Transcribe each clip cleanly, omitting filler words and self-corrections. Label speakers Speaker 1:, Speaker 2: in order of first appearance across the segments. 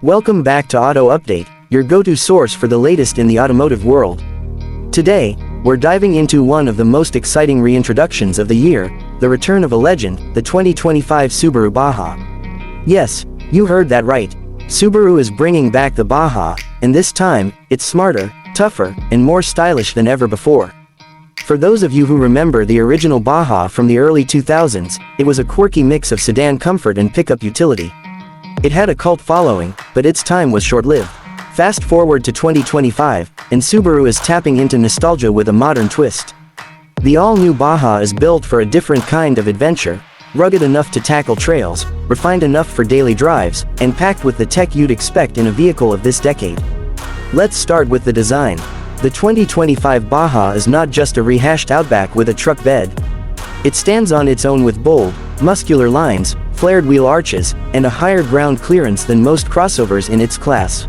Speaker 1: Welcome back to Auto Update, your go-to source for the latest in the automotive world. Today, we're diving into one of the most exciting reintroductions of the year, the return of a legend, the 2025 Subaru Baja. Yes, you heard that right. Subaru is bringing back the Baja, and this time, it's smarter, tougher, and more stylish than ever before. For those of you who remember the original Baja from the early 2000s, it was a quirky mix of sedan comfort and pickup utility. It had a cult following, but its time was short-lived. Fast forward to 2025, and Subaru is tapping into nostalgia with a modern twist. The all-new Baja is built for a different kind of adventure, rugged enough to tackle trails, refined enough for daily drives, and packed with the tech you'd expect in a vehicle of this decade. Let's start with the design. The 2025 Baja is not just a rehashed Outback with a truck bed. It stands on its own with bold, muscular lines, flared wheel arches, and a higher ground clearance than most crossovers in its class.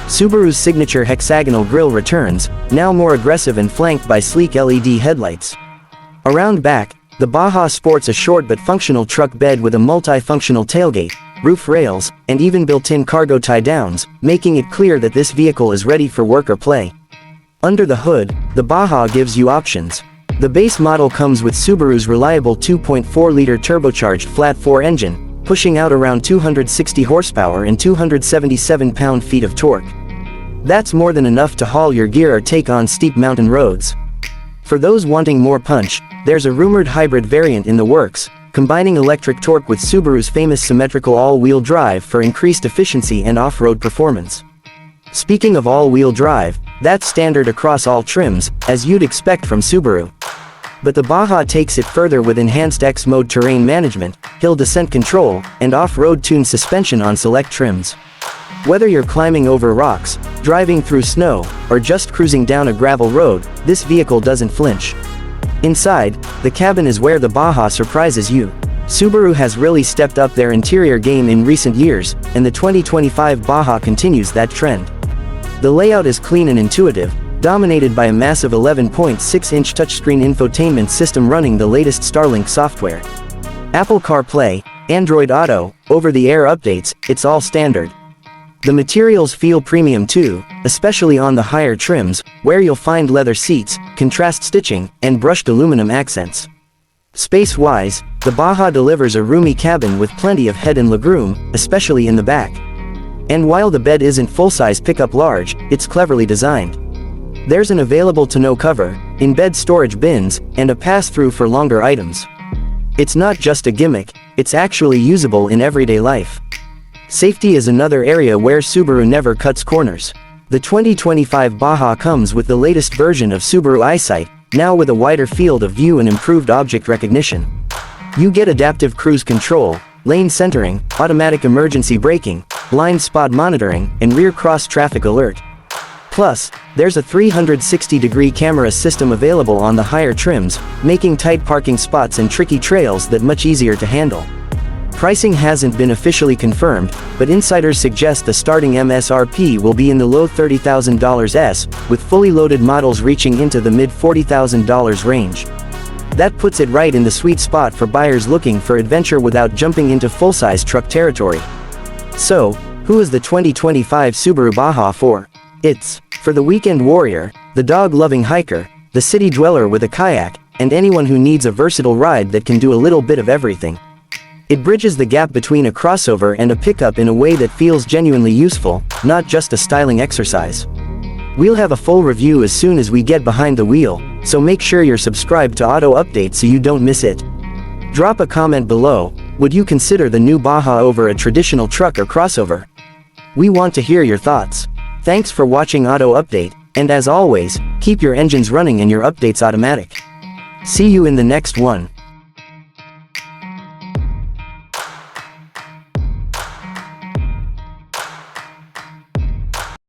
Speaker 1: Subaru's signature hexagonal grille returns, now more aggressive and flanked by sleek LED headlights. Around back, the Baja sports a short but functional truck bed with a multi-functional tailgate, roof rails, and even built-in cargo tie-downs, making it clear that this vehicle is ready for work or play. Under the hood, the Baja gives you options. The base model comes with Subaru's reliable 2.4-liter turbocharged flat-4 engine, pushing out around 260 horsepower and 277 pound-feet of torque. That's more than enough to haul your gear or take on steep mountain roads. For those wanting more punch, there's a rumored hybrid variant in the works, combining electric torque with Subaru's famous symmetrical all-wheel drive for increased efficiency and off-road performance. Speaking of all-wheel drive, that's standard across all trims, as you'd expect from Subaru. But the Baja takes it further with enhanced X-mode terrain management, hill descent control, and off-road tuned suspension on select trims. Whether you're climbing over rocks, driving through snow, or just cruising down a gravel road, this vehicle doesn't flinch. Inside, the cabin is where the Baja surprises you. Subaru has really stepped up their interior game in recent years, and the 2025 Baja continues that trend. The layout is clean and intuitive, dominated by a massive 11.6-inch touchscreen infotainment system running the latest Starlink software. Apple CarPlay, Android Auto, over-the-air updates, it's all standard. The materials feel premium too, especially on the higher trims, where you'll find leather seats, contrast stitching, and brushed aluminum accents. Space-wise, the Baja delivers a roomy cabin with plenty of head and legroom, especially in the back. And while the bed isn't full-size pickup large, it's cleverly designed. There's an available tonneau cover, in-bed storage bins, and a pass-through for longer items. It's not just a gimmick, it's actually usable in everyday life. Safety is another area where Subaru never cuts corners. The 2025 Baja comes with the latest version of Subaru EyeSight, now with a wider field of view and improved object recognition. You get adaptive cruise control, lane centering, automatic emergency braking, blind spot monitoring, and rear cross-traffic alert. Plus, there's a 360-degree camera system available on the higher trims, making tight parking spots and tricky trails that much easier to handle. Pricing hasn't been officially confirmed, but insiders suggest the starting MSRP will be in the low $30,000s, with fully loaded models reaching into the mid-$40,000 range. That puts it right in the sweet spot for buyers looking for adventure without jumping into full-size truck territory. So, who is the 2025 Subaru Baja for? It's for the weekend warrior, the dog-loving hiker, the city dweller with a kayak, and anyone who needs a versatile ride that can do a little bit of everything. It bridges the gap between a crossover and a pickup in a way that feels genuinely useful, not just a styling exercise. We'll have a full review as soon as we get behind the wheel, so make sure you're subscribed to Auto Update so you don't miss it. Drop a comment below, would you consider the new Baja over a traditional truck or crossover? We want to hear your thoughts. Thanks for watching Auto Update, and as always, keep your engines running and your updates automatic. See you in the next one.